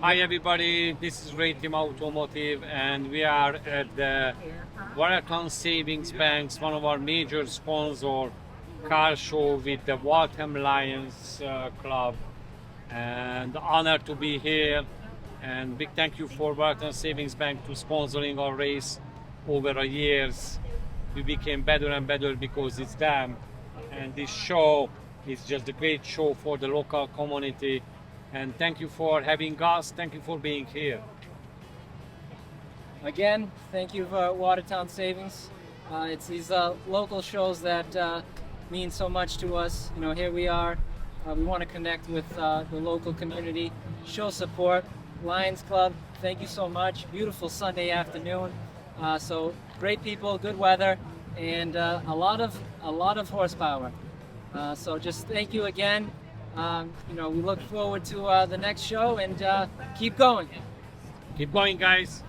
Hi everybody, this is Rayteam Automotive and we are at the Watertown Savings Banks, one of our major sponsor car show with the Waltham Lions Club, and honor to be here, and big thank you for Watertown Savings Bank to sponsoring our race over the years. We became better and better because it's them, and this show is just a great show for the local community. And thank you for having us. Thank you for being here. Again, thank you for Watertown Savings. It's these local shows that mean so much to us. You know, here we are. We want to connect with the local community, show support. Lions Club, thank you so much. Beautiful Sunday afternoon. So great people, good weather, and a lot of horsepower. So just thank you again. You know, we look forward to the next show, and keep going. Keep going, guys.